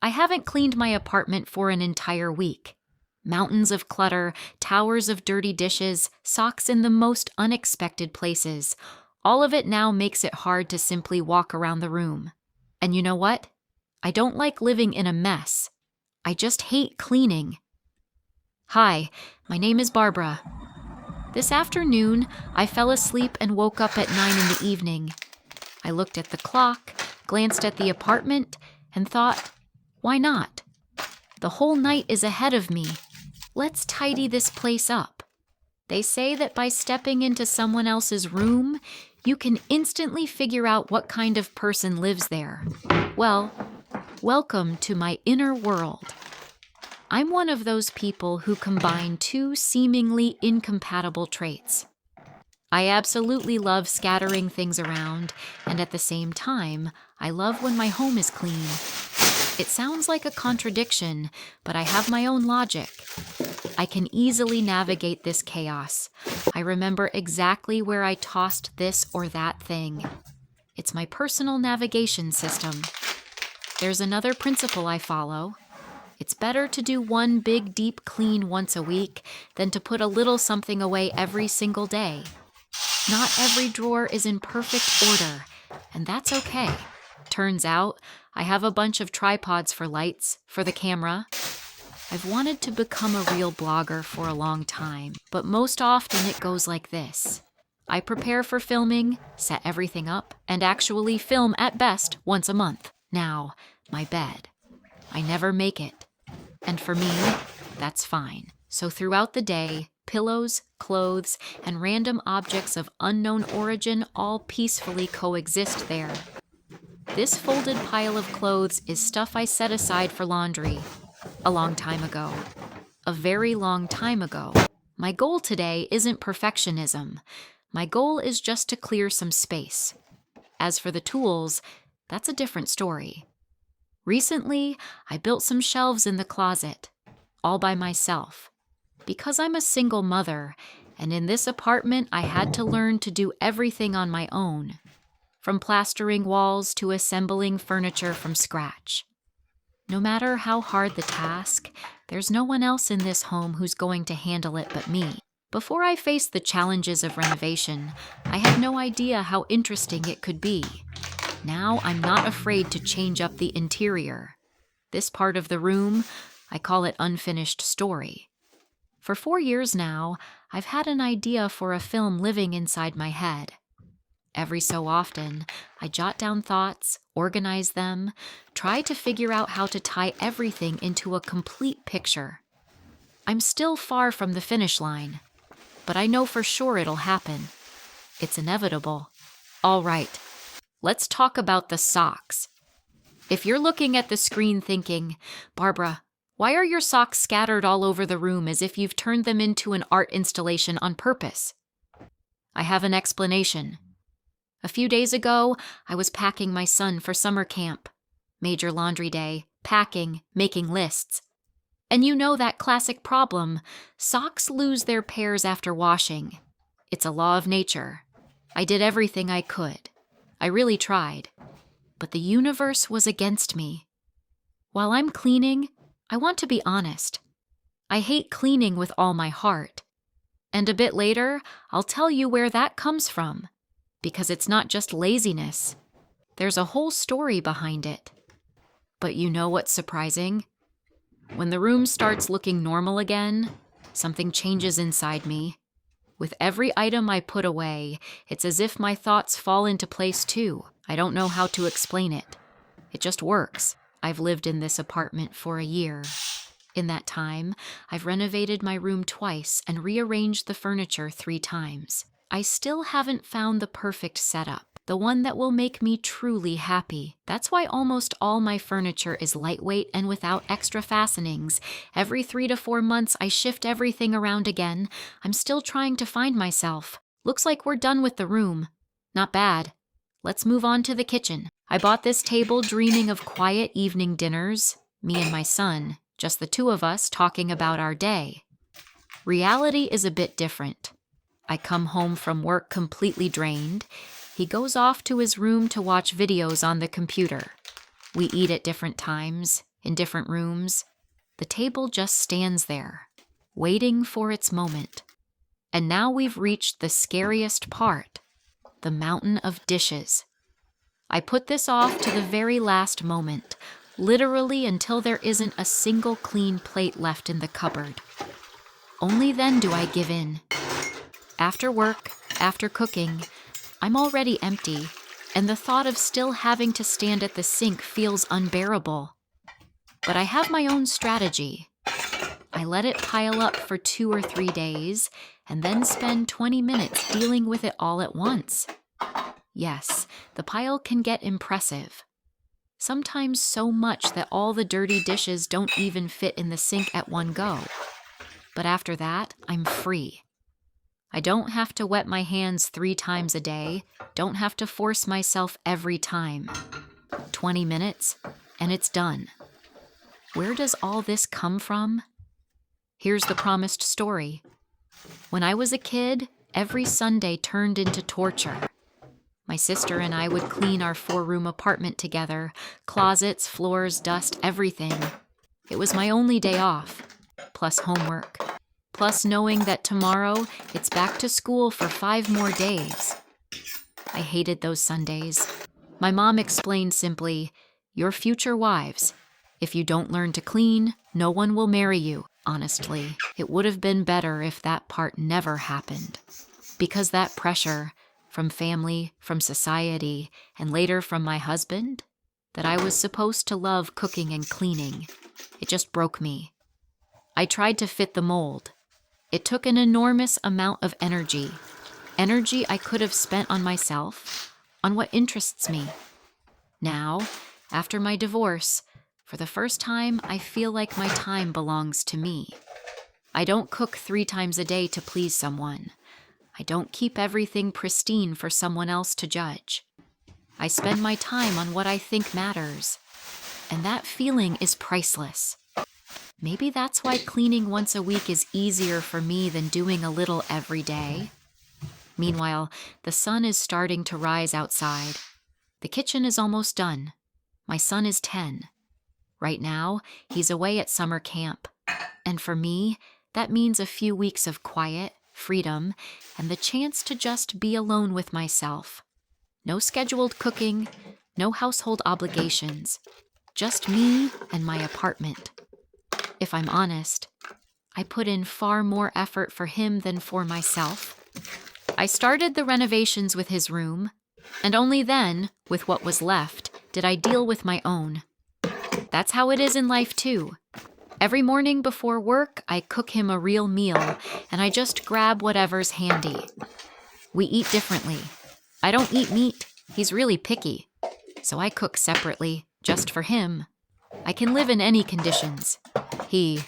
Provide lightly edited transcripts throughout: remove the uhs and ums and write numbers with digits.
I haven't cleaned my apartment for an entire week. Mountains of clutter, towers of dirty dishes, socks in the most unexpected places. All of it now makes it hard to simply walk around the room. And you know what? I don't like living in a mess. I just hate cleaning. Hi, my name is Barbara. This afternoon, I fell asleep and woke up at 9 in the evening. I looked at the clock, glanced at the apartment, and thought, why not? The whole night is ahead of me. Let's tidy this place up. They say that by stepping into someone else's room, you can instantly figure out what kind of person lives there. Well, welcome to my inner world. I'm one of those people who combine two seemingly incompatible traits. I absolutely love scattering things around, and at the same time, I love when my home is clean. It sounds like a contradiction, but I have my own logic. I can easily navigate this chaos. I remember exactly where I tossed this or that thing. It's my personal navigation system. There's another principle I follow. It's better to do one big deep clean once a week than to put a little something away every single day. Not every drawer is in perfect order, and that's okay. Turns out, I have a bunch of tripods for lights, for the camera. I've wanted to become a real blogger for a long time, but most often it goes like this. I prepare for filming, set everything up, and actually film at best once a month. Now, my bed. I never make it. And for me, that's fine. So throughout the day, pillows, clothes, and random objects of unknown origin all peacefully coexist there. This folded pile of clothes is stuff I set aside for laundry. A long time ago. A very long time ago. My goal today isn't perfectionism. My goal is just to clear some space. As for the tools, that's a different story. Recently, I built some shelves in the closet, all by myself. Because I'm a single mother, and in this apartment I had to learn to do everything on my own, from plastering walls to assembling furniture from scratch. No matter how hard the task, there's no one else in this home who's going to handle it but me. Before I faced the challenges of renovation, I had no idea how interesting it could be. Now I'm not afraid to change up the interior. This part of the room, I call it unfinished story. For 4 years now, I've had an idea for a film living inside my head. Every so often, I jot down thoughts, organize them, try to figure out how to tie everything into a complete picture. I'm still far from the finish line, but I know for sure it'll happen. It's inevitable. All right. Let's talk about the socks. If you're looking at the screen thinking, Barbara, why are your socks scattered all over the room as if you've turned them into an art installation on purpose? I have an explanation. A few days ago, I was packing my son for summer camp. Major laundry day, packing, making lists. And you know that classic problem, socks lose their pairs after washing. It's a law of nature. I did everything I could. I really tried, but the universe was against me. While I'm cleaning, I want to be honest. I hate cleaning with all my heart. And a bit later, I'll tell you where that comes from, because it's not just laziness. There's a whole story behind it. But you know what's surprising? When the room starts looking normal again, something changes inside me. With every item I put away, it's as if my thoughts fall into place too. I don't know how to explain it. It just works. I've lived in this apartment for a year. In that time, I've renovated my room twice and rearranged the furniture 3 times. I still haven't found the perfect setup, the one that will make me truly happy. That's why almost all my furniture is lightweight and without extra fastenings. Every 3 to 4 months, I shift everything around again. I'm still trying to find myself. Looks like we're done with the room. Not bad. Let's move on to the kitchen. I bought this table dreaming of quiet evening dinners, me and my son, just the 2 of us talking about our day. Reality is a bit different. I come home from work completely drained. He goes off to his room to watch videos on the computer. We eat at different times, in different rooms. The table just stands there, waiting for its moment. And now we've reached the scariest part, the mountain of dishes. I put this off to the very last moment, literally until there isn't a single clean plate left in the cupboard. Only then do I give in. After work, after cooking, I'm already empty, and the thought of still having to stand at the sink feels unbearable. But I have my own strategy. I let it pile up for 2 or 3 days, and then spend 20 minutes dealing with it all at once. Yes, the pile can get impressive. Sometimes so much that all the dirty dishes don't even fit in the sink at one go. But after that, I'm free. I don't have to wet my hands 3 times a day, don't have to force myself every time. 20 minutes, and it's done. Where does all this come from? Here's the promised story. When I was a kid, every Sunday turned into torture. My sister and I would clean our 4-room apartment together, closets, floors, dust, everything. It was my only day off, plus homework, plus knowing that tomorrow it's back to school for 5 more days. I hated those Sundays. My mom explained simply, "Your future wives. If you don't learn to clean, no one will marry you." Honestly, it would have been better if that part never happened. Because that pressure, from family, from society, and later from my husband, that I was supposed to love cooking and cleaning, it just broke me. I tried to fit the mold. It took an enormous amount of energy I could have spent on myself, on what interests me. Now, after my divorce, for the first time, I feel like my time belongs to me. I don't cook 3 times a day to please someone. I don't keep everything pristine for someone else to judge. I spend my time on what I think matters. And that feeling is priceless. Maybe that's why cleaning once a week is easier for me than doing a little every day. Meanwhile, the sun is starting to rise outside. The kitchen is almost done. My son is 10. Right now, he's away at summer camp. And for me, that means a few weeks of quiet, freedom, and the chance to just be alone with myself. No scheduled cooking, no household obligations. Just me and my apartment. If I'm honest, I put in far more effort for him than for myself. I started the renovations with his room, and only then, with what was left, did I deal with my own. That's how it is in life too. Every morning before work, I cook him a real meal, and I just grab whatever's handy. We eat differently. I don't eat meat. He's really picky. So I cook separately, just for him. I can live in any conditions. He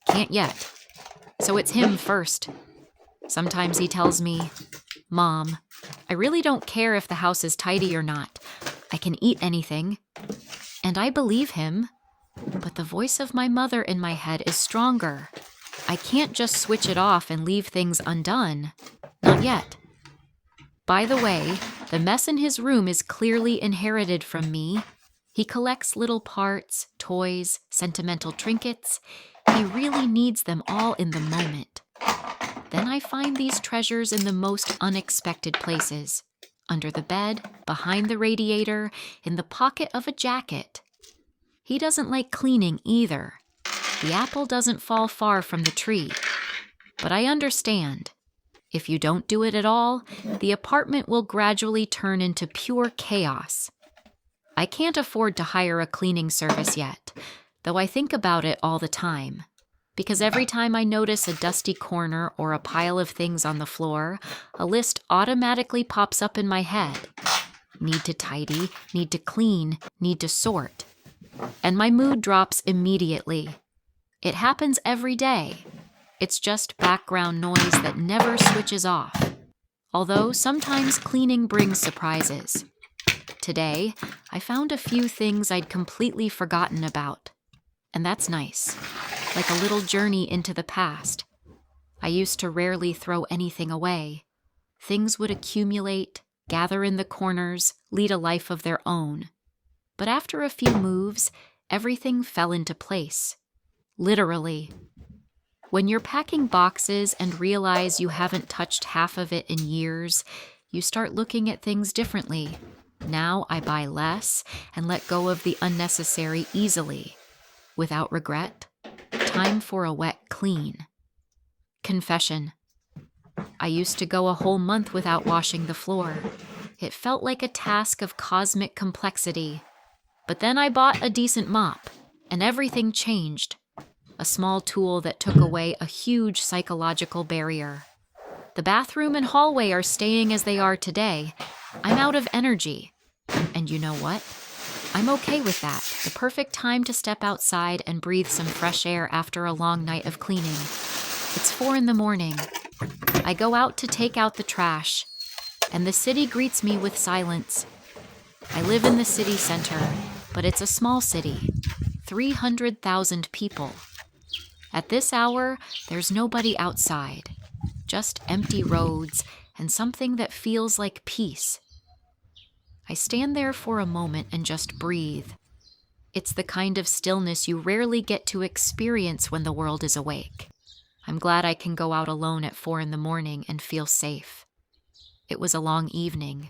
can't yet. So it's him first. Sometimes he tells me, "Mom, I really don't care if the house is tidy or not. I can eat anything." And I believe him. But the voice of my mother in my head is stronger. I can't just switch it off and leave things undone. Not yet. By the way, the mess in his room is clearly inherited from me. He collects little parts, toys, sentimental trinkets. He really needs them all in the moment. Then I find these treasures in the most unexpected places. Under the bed, behind the radiator, in the pocket of a jacket. He doesn't like cleaning either. The apple doesn't fall far from the tree. But I understand. If you don't do it at all, the apartment will gradually turn into pure chaos. I can't afford to hire a cleaning service yet, though I think about it all the time. Because every time I notice a dusty corner or a pile of things on the floor, a list automatically pops up in my head. Need to tidy, need to clean, need to sort. And my mood drops immediately. It happens every day. It's just background noise that never switches off. Although sometimes cleaning brings surprises. Today, I found a few things I'd completely forgotten about. And that's nice. Like a little journey into the past. I used to rarely throw anything away. Things would accumulate, gather in the corners, lead a life of their own. But after a few moves, everything fell into place. Literally. When you're packing boxes and realize you haven't touched half of it in years, you start looking at things differently. Now I buy less and let go of the unnecessary easily. Without regret, time for a wet clean. Confession. I used to go a whole month without washing the floor. It felt like a task of cosmic complexity. But then I bought a decent mop, and everything changed. A small tool that took away a huge psychological barrier. The bathroom and hallway are staying as they are today. I'm out of energy. And you know what? I'm okay with that. The perfect time to step outside and breathe some fresh air after a long night of cleaning. It's 4 a.m. I go out to take out the trash, and the city greets me with silence. I live in the city center, but it's a small city. 300,000 people. At this hour, there's nobody outside. Just empty roads and something that feels like peace. I stand there for a moment and just breathe. It's the kind of stillness you rarely get to experience when the world is awake. I'm glad I can go out alone at 4 a.m. and feel safe. It was a long evening,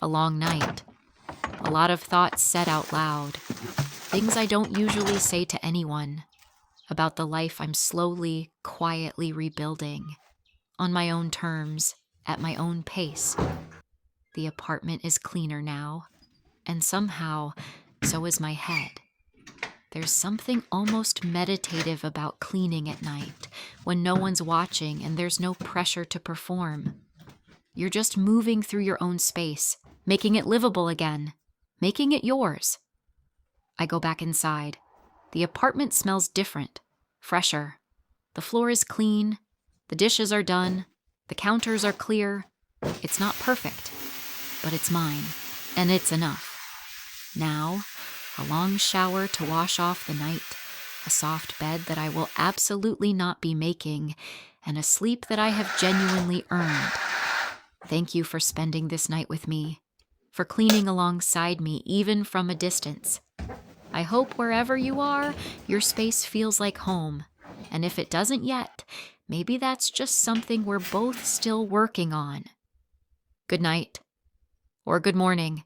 a long night. A lot of thoughts said out loud. Things I don't usually say to anyone. About the life I'm slowly, quietly rebuilding. On my own terms, at my own pace. The apartment is cleaner now, and somehow, so is my head. There's something almost meditative about cleaning at night, when no one's watching and there's no pressure to perform. You're just moving through your own space, making it livable again, making it yours. I go back inside. The apartment smells different, fresher. The floor is clean, the dishes are done, the counters are clear. It's not perfect, but it's mine, and it's enough. Now, a long shower to wash off the night, a soft bed that I will absolutely not be making, and a sleep that I have genuinely earned. Thank you for spending this night with me, for cleaning alongside me even from a distance. I hope wherever you are, your space feels like home, and if it doesn't yet, maybe that's just something we're both still working on. Good night, or good morning.